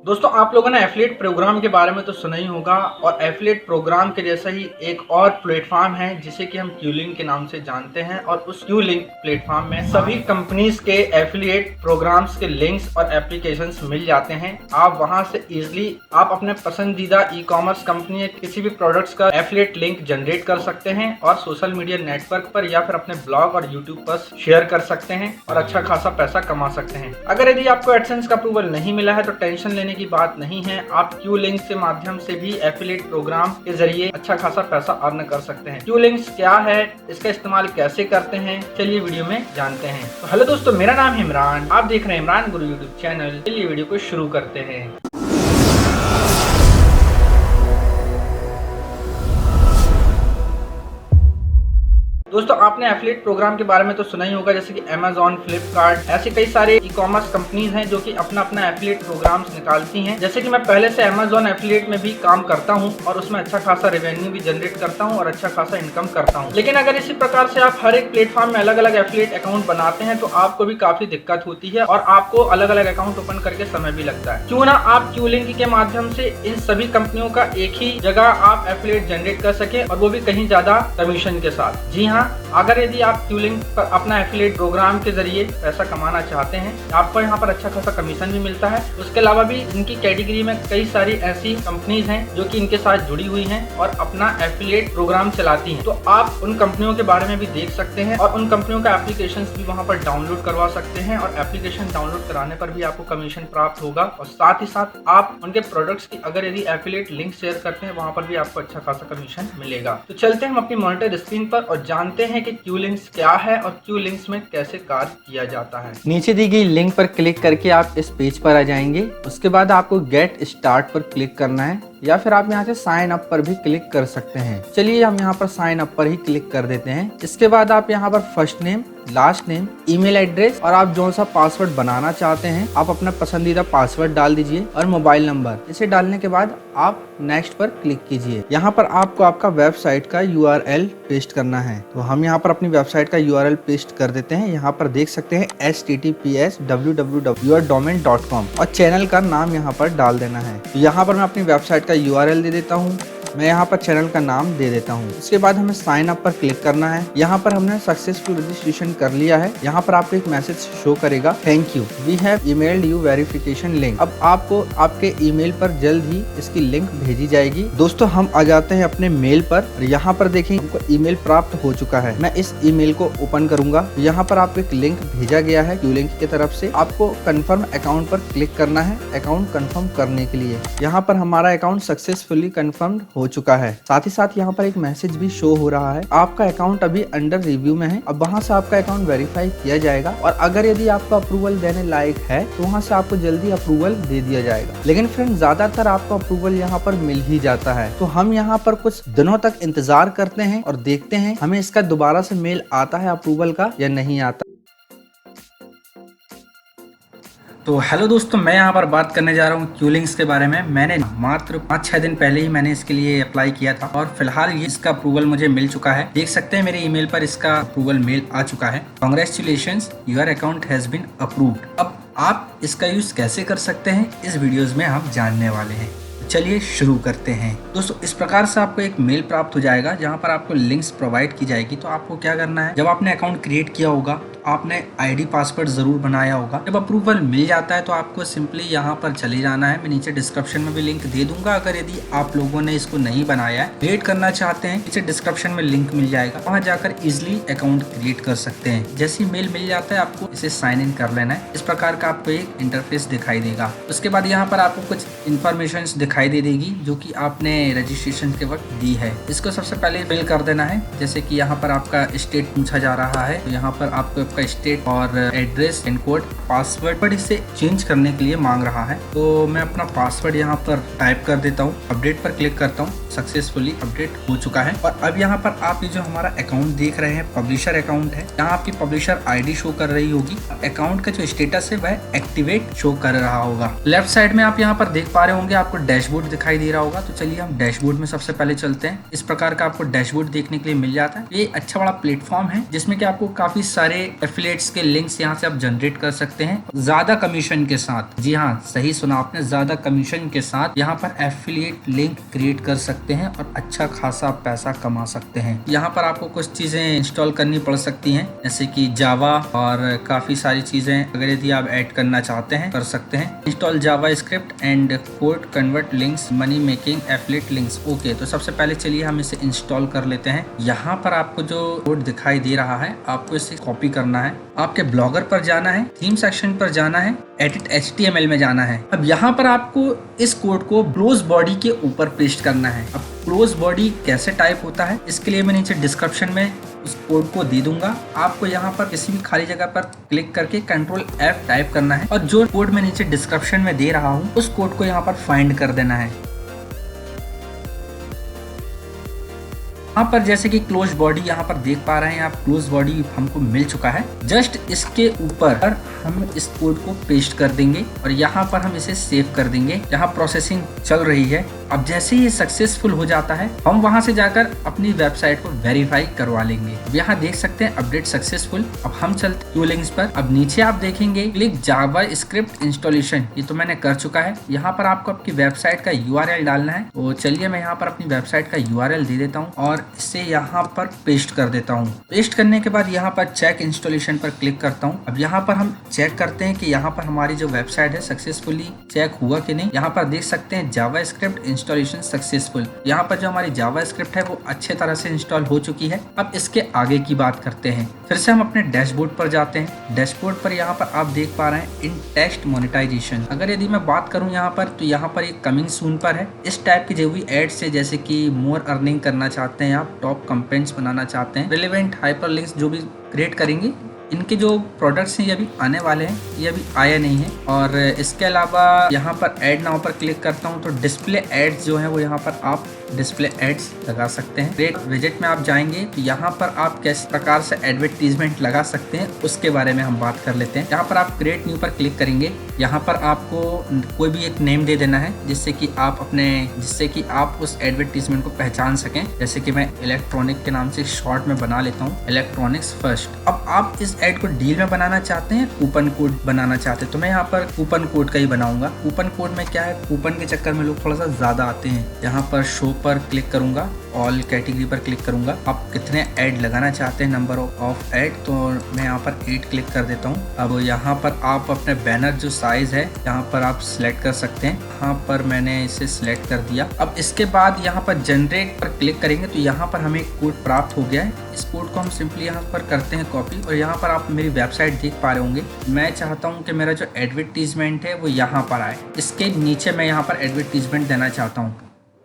दोस्तों आप लोगों ने एफिलिएट प्रोग्राम के बारे में तो सुना ही होगा और एफिलिएट प्रोग्राम के जैसा ही एक और प्लेटफॉर्म है जिसे कि हम क्यूलिंक के नाम से जानते हैं और उस क्यूलिंक प्लेटफॉर्म में सभी कंपनीज के एफिलिएट प्रोग्राम्स के लिंक्स और एप्लीकेशंस मिल जाते हैं। आप वहां से इजीली आप अपने पसंदीदा ई कॉमर्स कंपनी या किसी भी प्रोडक्ट्स का एफिलिएट लिंक जनरेट कर सकते हैं और सोशल मीडिया नेटवर्क पर या फिर अपने ब्लॉग और यूट्यूब पर शेयर कर सकते हैं और अच्छा खासा पैसा कमा सकते हैं। अगर यदि आपको एडसेंस का अप्रूवल नहीं मिला है तो टेंशन लेने की बात नहीं है। आप क्यू लिंक के माध्यम से भी एफिलिएट प्रोग्राम के जरिए अच्छा खासा पैसा अर्न कर सकते हैं। क्यू लिंक्स क्या है, इसका इस्तेमाल कैसे करते हैं, चलिए वीडियो में जानते हैं। तो हेलो दोस्तों, मेरा नाम है इमरान, आप देख रहे हैं इमरान गुरु यूट्यूब चैनल। चलिए वीडियो को शुरू करते हैं। दोस्तों आपने एफिलिएट प्रोग्राम के बारे में तो सुना ही होगा, जैसे कि Amazon, फ्लिपकार्ट, ऐसे कई सारे ई कॉमर्स कंपनीज हैं जो कि अपना अपना एफिलिएट प्रोग्राम्स निकालती हैं। जैसे कि मैं पहले से Amazon एफिलिएट में भी काम करता हूं और उसमें अच्छा खासा रेवेन्यू भी जनरेट करता हूं और अच्छा खासा इनकम करता हूं। लेकिन अगर इसी प्रकार से आप हर एक प्लेटफॉर्म में अलग अलग एफिलिएट अकाउंट बनाते हैं तो आपको भी काफी दिक्कत होती है और आपको अलग अलग अकाउंट ओपन करके समय भी लगता है। क्यों ना आप क्यू लिंक के माध्यम से इन सभी कंपनियों का एक ही जगह आप एफिलिएट जनरेट कर सके और वो भी कहीं ज्यादा कमीशन के साथ। जी हाँ, अगर यदि आप क्यू लिंक पर अपना एफिलिएट प्रोग्राम के जरिए पैसा कमाना चाहते हैं, आपको यहाँ पर अच्छा खासा कमीशन भी मिलता है। उसके अलावा भी इनकी कैटेगरी में कई सारी ऐसी कंपनीज हैं जो कि इनके साथ जुड़ी हुई हैं और अपना एफिलिएट प्रोग्राम चलाती हैं। तो आप उन कंपनियों के बारे में भी देख सकते हैं और उन कंपनियों का एप्लीकेशन भी वहाँ पर डाउनलोड करवा सकते हैं और एप्लीकेशन डाउनलोड कराने पर भी आपको कमीशन प्राप्त होगा और साथ ही साथ आप उनके प्रोडक्ट्स की अगर यदि एफिलिएट लिंक शेयर करते हैं वहाँ पर भी आपको अच्छा खासा कमीशन मिलेगा। तो चलते हैं हम अपनी मॉनिटर स्क्रीन पर और जानते हैं कि क्यू लिंक्स क्या है और क्यू लिंक्स में कैसे कार्य किया जाता है। नीचे दी गई लिंक पर क्लिक करके आप इस पेज पर आ जाएंगे। उसके बाद आपको गेट स्टार्ट पर क्लिक करना है या फिर आप यहाँ से साइन अप पर भी क्लिक कर सकते हैं। चलिए हम यहाँ पर साइन अप पर ही क्लिक कर देते हैं। इसके बाद आप यहाँ पर first name, last name, email address और आप जो सा पासवर्ड बनाना चाहते हैं आप अपना पसंदीदा पासवर्ड डाल दीजिए और मोबाइल नंबर। इसे डालने के बाद आप नेक्स्ट पर क्लिक कीजिए। यहाँ पर आपको आपका वेबसाइट का URL पेस्ट करना है। तो हम यहाँ पर अपनी वेबसाइट का URL पेस्ट कर देते हैं। यहाँ पर देख सकते हैं https www.yourdomain.com और चैनल का नाम यहाँ पर डाल देना है। तो यहाँ पर मैं अपनी वेबसाइट का URL दे देता हूँ। मैं यहाँ पर चैनल का नाम दे देता हूँ। इसके बाद हमें साइन अप पर क्लिक करना है। यहाँ पर हमने सक्सेसफुल रजिस्ट्रेशन कर लिया है। यहाँ पर आपको एक मैसेज शो करेगा, thank you, we have emailed you verification link. अब आपको आपके ईमेल पर जल्द ही इसकी लिंक भेजी जाएगी। दोस्तों हम आ जाते हैं अपने मेल पर और यहाँ पर देखें हमको ईमेल प्राप्त हो चुका है। मैं इस ईमेल को ओपन करूंगा। यहाँ पर आपको एक लिंक भेजा गया है क्यू लिंक की तरफ से। आपको कंफर्म अकाउंट पर क्लिक करना है अकाउंट कंफर्म करने के लिए। यहाँ पर हमारा अकाउंट सक्सेसफुली कंफर्म हो चुका है। साथ ही साथ यहाँ पर एक मैसेज भी शो हो रहा है, आपका अकाउंट अभी अंडर रिव्यू में है। अब वहाँ से आपका अकाउंट वेरीफाई किया जाएगा और अगर यदि आपका अप्रूवल देने लायक है तो वहाँ से आपको जल्दी अप्रूवल दे दिया जाएगा। लेकिन फ्रेंड ज्यादातर आपको अप्रूवल यहाँ पर मिल ही जाता है। तो हम यहाँ पर कुछ दिनों तक इंतजार करते हैं और देखते हैं हमें इसका दोबारा से मेल आता है अप्रूवल का या नहीं आता। तो हेलो दोस्तों, मैं यहाँ पर बात करने जा रहा हूँ क्यू लिंक्स के बारे में। मैंने मात्र 5-6 दिन पहले ही मैंने इसके लिए अप्लाई किया था और फिलहाल ये इसका अप्रूवल मुझे मिल चुका है। देख सकते हैं मेरे ईमेल पर इसका अप्रूवल मेल आ चुका है। Congratulations, your account has been approved. अब आप इसका यूज कैसे कर सकते हैं इस वीडियोज में हम जानने वाले हैं। चलिए शुरू करते हैं। दोस्तों इस प्रकार से आपको एक मेल प्राप्त हो जाएगा जहां पर आपको लिंक्स प्रोवाइड की जाएगी। तो आपको क्या करना है, जब आपने अकाउंट क्रिएट किया होगा तो आपने आईडी पासवर्ड जरूर बनाया होगा। जब अप्रूवल मिल जाता है तो आपको सिंपली यहाँ पर चले जाना है। मैं नीचे डिस्क्रिप्शन में भी लिंक दे दूंगा। अगर यदि आप लोगों ने इसको नहीं बनाया है, क्रिएट करना चाहते हैं, नीचे डिस्क्रिप्शन में लिंक मिल जाएगा, वहाँ जाकर इजिली अकाउंट क्रिएट कर सकते हैं। जैसे ही मेल मिल जाता है आपको इसे साइन इन कर लेना है। इस प्रकार का आपको एक इंटरफेस दिखाई देगा। उसके बाद यहाँ पर आपको कुछ इन्फॉर्मेशन दिखाई दे देगी जो कि आपने रजिस्ट्रेशन के वक्त दी है। इसको सबसे पहले फिल कर देना है। जैसे कि यहाँ पर आपका स्टेट पूछा जा रहा है, तो यहाँ पर आपको आपका स्टेट और एड्रेस, पिन कोड, पासवर्ड इसे चेंज करने के लिए मांग रहा है। तो मैं अपना पासवर्ड यहाँ पर टाइप कर देता हूँ, अपडेट पर क्लिक करता हूँ। सक्सेसफुली अपडेट हो चुका है। और अब यहाँ पर आप ये जो हमारा अकाउंट देख रहे हैं पब्लिशर अकाउंट है, यहाँ आपकी पब्लिशर आईडी शो कर रही होगी। अकाउंट का जो स्टेटस है वह एक्टिवेट शो कर रहा होगा। लेफ्ट साइड में आप यहाँ पर देख पा रहे होंगे आपको डैश डैशबोर्ड दिखाई दे रहा होगा, तो चलिए हम डैशबोर्ड में सबसे पहले चलते हैं। इस प्रकार का आपको डैशबोर्ड देखने के लिए मिल जाता है। ये अच्छा बड़ा प्लेटफॉर्म है जिसमें कि आपको काफी सारे एफिलिएट्स के लिंक्स यहाँ से आप जनरेट कर सकते हैं ज्यादा कमीशन के साथ। जी हाँ, सही सुना आपने, ज्यादा कमीशन के साथ यहाँ पर एफिलिएट लिंक क्रिएट कर सकते हैं और अच्छा खासा पैसा कमा सकते हैं। यहाँ पर आपको कुछ चीजें इंस्टॉल करनी पड़ सकती हैं, जैसे कि जावा और काफी सारी चीजें अगर यदि आप ऐड करना चाहते हैं कर सकते हैं। Install Java script and code convert links money making affiliate links. Okay, तो सबसे पहले चलिए हम इसे इंस्टॉल कर लेते हैं। यहाँ पर आपको जो कोड दिखाई दे रहा है आपको इसे कॉपी करना है, आपके ब्लॉगर पर जाना है, थीम सेक्शन पर जाना है, एडिट HTML में जाना है। अब यहाँ पर आपको इस कोड को क्लोज बॉडी के ऊपर पेस्ट करना है। अब क्लोज बॉडी कैसे टाइप होता है इसके लिए मैं नीचे डिस्क्रिप्शन में उस कोड को दे दूंगा। आपको यहाँ पर किसी भी खाली जगह पर क्लिक करके Ctrl F टाइप करना है और जो कोड मैं नीचे डिस्क्रिप्शन में दे रहा हूँ उस कोड को यहाँ पर फाइंड कर देना है। यहाँ पर जैसे कि क्लोज बॉडी यहाँ पर देख पा रहे हैं आप, क्लोज बॉडी हमको मिल चुका है। जस्ट इसके ऊपर हम इस कोड को पेस्ट कर देंगे और यहाँ पर हम इसे सेव कर देंगे। यहाँ प्रोसेसिंग चल रही है। अब जैसे ही सक्सेसफुल हो जाता है हम वहां से जाकर अपनी वेबसाइट को वेरीफाई करवा लेंगे। अब यहाँ देख सकते हैं अपडेट सक्सेसफुल। अब हम चलते हैं लिंक्स पर। अब नीचे आप देखेंगे क्लिक जावा स्क्रिप्ट इंस्टॉलेशन, ये तो मैंने कर चुका है। यहाँ पर आपको आपकी वेबसाइट का URL डालना है। तो चलिए मैं यहाँ पर अपनी वेबसाइट का URL दे देता हूँ और इसे यहाँ पर पेस्ट कर देता हूँ। पेस्ट करने के बाद यहाँ पर चेक इंस्टॉलेशन पर क्लिक करता हूँ। अब यहाँ पर हम चेक करते हैं कि यहाँ पर हमारी जो वेबसाइट है सक्सेसफुली चेक हुआ कि नहीं। यहाँ पर देख सकते हैं जावा स्क्रिप्ट इंस्टॉलेशन सक्सेसफुल। यहाँ पर जो हमारी जावा स्क्रिप्ट है वो अच्छे तरह से इंस्टॉल हो चुकी है। अब इसके आगे की बात करते हैं। फिर से हम अपने डैशबोर्ड पर जाते हैं। डैशबोर्ड पर यहाँ पर आप देख पा रहे हैं इन टेक्स्ट मोनेटाइजेशन। अगर यदि मैं बात करूँ यहाँ पर तो यहाँ पर एक कमिंग सून पर है। इस टाइप की जो भी एड से जैसे कि मोर अर्निंग करना चाहते हैं आप, टॉप कंपेंट्स बनाना चाहते हैं, रिलेवेंट हाइपरलिंक्स जो भी क्रिएट करेंगे, इनके जो प्रोडक्ट्स हैं ये अभी आने वाले हैं, ये अभी आया नहीं है। और इसके अलावा यहाँ पर ऐड नाउ पर क्लिक करता हूँ तो डिस्प्ले एड्स जो है वो यहाँ पर आप डिस्प्ले एड्स लगा सकते हैं। क्रिएट विजेट में आप जाएंगे तो यहाँ पर आप किस प्रकार से एडवर्टीजमेंट लगा सकते हैं उसके बारे में हम बात कर लेते हैं। यहाँ पर आप क्रिएट न्यू पर क्लिक करेंगे। यहाँ पर आपको कोई भी एक नेम दे देना है जिससे कि आप उस एडवर्टीजमेंट को पहचान सकें। जैसे कि मैं इलेक्ट्रॉनिक के नाम से शॉर्ट में बना लेता हूँ, इलेक्ट्रॉनिक्स फर्स्ट। अब आप इस एड को डील में बनाना चाहते हैं, कूपन कोड बनाना चाहते हैं, तो मैं यहाँ पर कूपन कोड का ही बनाऊंगा। कूपन कोड में क्या है, कूपन के चक्कर में लोग थोड़ा सा ज्यादा आते हैं। यहाँ पर शो पर क्लिक करूंगा, ऑल कैटेगरी पर क्लिक करूंगा। आप कितने ऐड लगाना चाहते हैं, नंबर ऑफ ऐड, तो मैं यहाँ पर 8 क्लिक कर देता हूँ। अब यहाँ पर आप अपने बैनर जो साइज है यहाँ पर आप सिलेक्ट कर सकते हैं। यहाँ पर मैंने इसे सिलेक्ट कर दिया। अब इसके बाद यहाँ पर जनरेट पर क्लिक करेंगे तो यहाँ पर हमें कोड प्राप्त हो गया है। इस कोड को हम सिंपली यहाँ पर करते हैं कॉपी और यहाँ पर आप मेरी वेबसाइट देख पा रहे होंगे। मैं चाहता हूँ कि मेरा जो एडवर्टीजमेंट है वो यहाँ पर आए। इसके नीचे मैं यहाँ पर एडवर्टीजमेंट देना चाहता हूँ।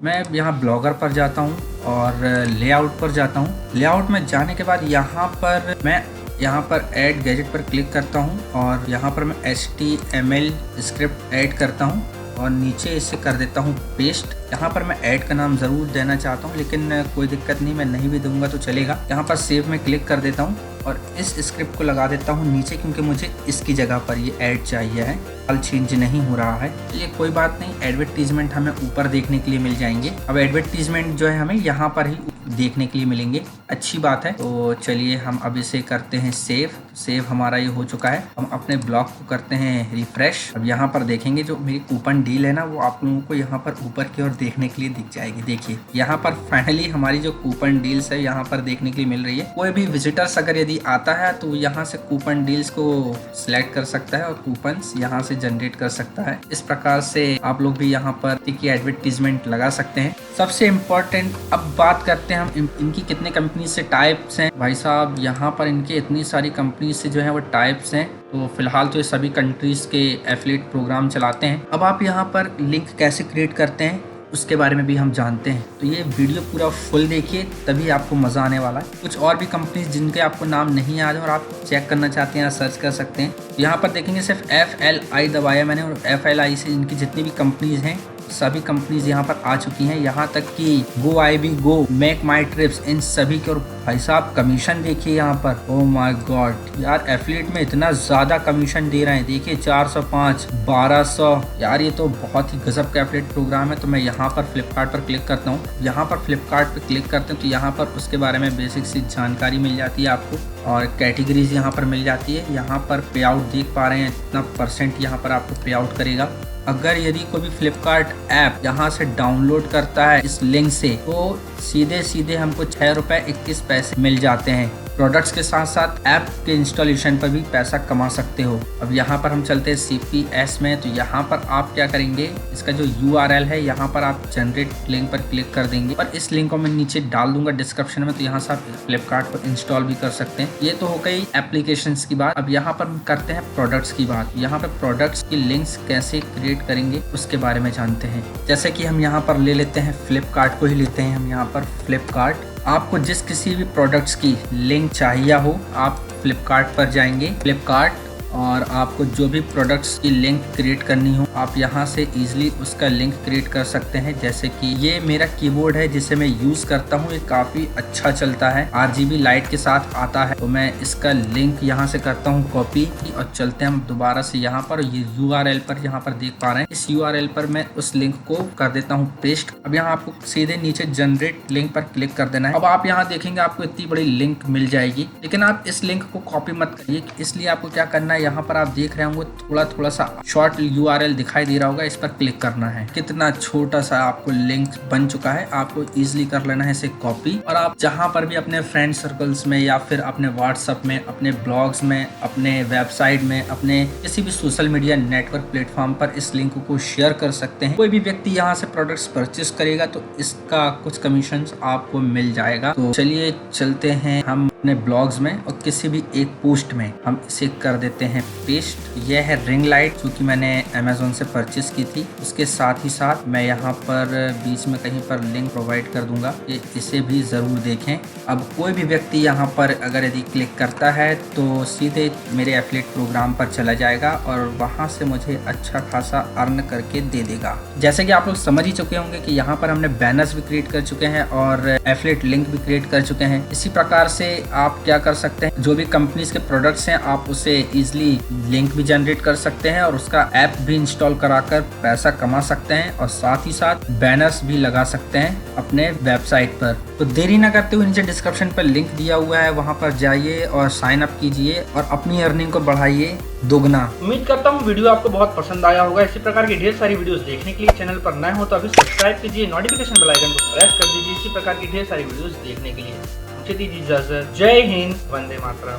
मैं यहाँ ब्लॉगर पर जाता हूँ और लेआउट पर जाता हूँ। लेआउट में जाने के बाद यहाँ पर ऐड गैजेट पर क्लिक करता हूँ और यहाँ पर मैं HTML स्क्रिप्ट ऐड करता हूँ और नीचे इसे कर देता हूँ पेस्ट। यहाँ पर मैं ऐड का नाम ज़रूर देना चाहता हूँ लेकिन कोई दिक्कत नहीं, मैं नहीं भी दूंगा तो चलेगा। यहाँ पर सेव में क्लिक कर देता हूँ और इस स्क्रिप्ट को लगा देता हूँ नीचे, क्योंकि मुझे इसकी जगह पर ये ऐड चाहिए है। हाल चेंज नहीं हो रहा है, ये कोई बात नहीं। एडवर्टीजमेंट हमें ऊपर देखने के लिए मिल जाएंगे। अब एडवर्टीजमेंट जो है हमें यहाँ पर ही देखने के लिए मिलेंगे, अच्छी बात है। तो चलिए हम अब इसे करते हैं सेव हमारा ये हो चुका है। हम अपने ब्लॉग को करते हैं रिफ्रेश। अब यहाँ पर देखेंगे जो मेरी कूपन डील है ना वो आप लोगों को यहाँ पर ऊपर की ओर देखने के लिए दिख जाएगी। देखिए यहाँ पर फाइनली हमारी जो कूपन डील्स है यहाँ पर देखने के लिए मिल रही है। कोई भी विजिटर्स अगर यदि आता है तो यहाँ से कूपन डील्स को सिलेक्ट कर सकता है और कूपन यहाँ से जनरेट कर सकता है। इस प्रकार से आप लोग भी यहाँ पर एडवर्टीजमेंट लगा सकते हैं। सबसे इम्पोर्टेंट अब बात करते हैं हम इनकी कितने कंपनी से टाइप्स हैं। भाई साहब यहाँ पर इनके इतनी सारी कंपनी से जो है वो टाइप्स हैं। तो फिलहाल तो ये सभी कंट्रीज के एफिलिएट प्रोग्राम चलाते हैं। अब आप यहाँ पर लिंक कैसे क्रिएट करते हैं उसके बारे में भी हम जानते हैं। तो ये वीडियो पूरा फुल देखिए तभी आपको मज़ा आने वाला है। कुछ और भी कंपनीज जिनके आपको नाम नहीं याद है और आप चेक करना चाहते हैं या सर्च कर सकते हैं। यहाँ पर देखेंगे सिर्फ FLI दबाया मैंने और FLI से इनकी जितनी भी कंपनीज हैं सभी कंपनीज यहाँ पर आ चुकी हैं, यहाँ तक कि गो आईबी गो, मेक माई ट्रिप्स, इन सभी के। और भाई साहब कमीशन देखिए यहाँ पर, ओ माय गॉड यार, एफिलिएट में इतना ज्यादा कमीशन दे रहे हैं। देखिए 405, 1200 यार, ये तो बहुत ही गजब का एफिलिएट प्रोग्राम है। तो मैं यहाँ पर फ्लिपकार्ट पर क्लिक करता हूँ। यहाँ पर फ्लिपकार्ट पर क्लिक करते हैं तो यहाँ पर उसके बारे में बेसिक सी जानकारी मिल जाती है आपको, और कैटेगरीज यहाँ पर मिल जाती है। यहाँ पर पे आउट देख पा रहे हैं, इतना परसेंट यहाँ पर आपको पे आउट करेगा। अगर यदि कोई भी फ्लिपकार्ट ऐप यहाँ से डाउनलोड करता है इस लिंक से, तो सीधे सीधे हमको ₹6.21 मिल जाते हैं। प्रोडक्ट्स के साथ साथ ऐप के इंस्टॉलेशन पर भी पैसा कमा सकते हो। अब यहाँ पर हम चलते हैं CPS में। तो यहाँ पर आप क्या करेंगे, इसका जो URL है यहाँ पर आप जनरेट लिंक पर क्लिक कर देंगे, और इस लिंक को मैं नीचे डाल दूंगा डिस्क्रिप्शन में। तो यहाँ से आप फ्लिपकार्ट पर इंस्टॉल भी कर सकते हैं। ये तो हो गई एप्लीकेशंस की बात। अब यहाँ पर हम करते हैं प्रोडक्ट्स की बात। यहाँ पे प्रोडक्ट्स की लिंक्स कैसे क्रिएट करेंगे उसके बारे में जानते हैं। जैसे कि हम यहाँ पर ले लेते हैं फ्लिपकार्ट को ही लेते हैं हम यहाँ पर फ्लिपकार्ट। आपको जिस किसी भी प्रोडक्ट्स की लिंक चाहिए हो, आप फ्लिपकार्ट पर जाएंगे, फ्लिपकार्ट, और आपको जो भी प्रोडक्ट्स की लिंक क्रिएट करनी हो आप यहाँ से इजीली उसका लिंक क्रिएट कर सकते हैं। जैसे कि ये मेरा कीबोर्ड है जिसे मैं यूज करता हूँ, ये काफी अच्छा चलता है, RGB लाइट के साथ आता है। तो मैं इसका लिंक यहाँ से करता हूँ कॉपी, और चलते हैं हम दोबारा से यहाँ पर। ये URL पर यहाँ पर देख पा रहे हैं, इस URL पर मैं उस लिंक को कर देता हूँ पेस्ट। अब यहाँ आपको सीधे नीचे जनरेट लिंक पर क्लिक कर देना है। अब आप यहाँ देखेंगे आपको इतनी बड़ी लिंक मिल जाएगी, लेकिन आप इस लिंक को कॉपी मत करिए। इसलिए आपको क्या करना है, यहाँ पर आप देख रहे होंगे थोड़ा सा शॉर्ट URL दिखाई दे रहा होगा, इस पर क्लिक करना है। कितना छोटा सा आपको लिंक बन चुका है, आपको इजीली कर लेना है इसे कॉपी, और आप जहां पर भी अपने फ्रेंड सर्कल्स में या फिर अपने व्हाट्सएप में, अपने ब्लॉग्स में, अपने वेबसाइट में, अपने किसी भी सोशल मीडिया नेटवर्क प्लेटफॉर्म पर इस लिंक को शेयर कर सकते हैं। कोई भी व्यक्ति यहाँ से प्रोडक्ट्स परचेस करेगा तो इसका कुछ कमीशन आपको मिल जाएगा। तो चलिए चलते हैं हम अपने ब्लॉग्स में, और किसी भी एक पोस्ट में हम इसे कर देते हैं पेस्ट। यह है रिंग लाइट जो कि मैंने अमेज़न से परचेस की थी। उसके साथ ही साथ मैं यहाँ पर बीच में कहीं पर लिंक प्रोवाइड कर दूंगा, ये इसे भी ज़रूर देखें। अब कोई भी व्यक्ति यहाँ पर अगर यदि क्लिक करता है तो सीधे मेरे एफिलिएट प्रोग्राम पर चला जाएगा, और वहाँ से मुझे अच्छा खासा अर्न करके दे देगा। जैसे कि आप लोग समझ ही चुके होंगे कि यहाँ पर हमने बैनर्स भी क्रिएट कर चुके हैं और एफिलिएट लिंक भी क्रिएट कर चुके हैं। इसी प्रकार से आप क्या कर सकते हैं, जो भी कंपनीज के प्रोडक्ट्स हैं आप उसे इजिली लिंक भी जनरेट कर सकते हैं, और उसका ऐप भी इंस्टॉल कराकर पैसा कमा सकते हैं, और साथ ही साथ बैनर्स भी लगा सकते हैं अपने वेबसाइट पर। तो देरी ना करते हुए नीचे डिस्क्रिप्शन पर लिंक दिया हुआ है, वहां पर जाइए और साइन अप कीजिए और अपनी अर्निंग को बढ़ाइए दोगुना। उम्मीद करता हूँ वीडियो आपको बहुत पसंद आया होगा। इसी प्रकार की ढेर सारी वीडियोस देखने के लिए चैनल पर नए हो तो अभी सब्सक्राइब कीजिए, नोटिफिकेशन बेल आइकन को प्रेस कर दीजिए इसी प्रकार की ढेर सारी वीडियोस देखने के लिए। मुझे दीजिए इजाजत। जय हिंद, वंदे मातरम।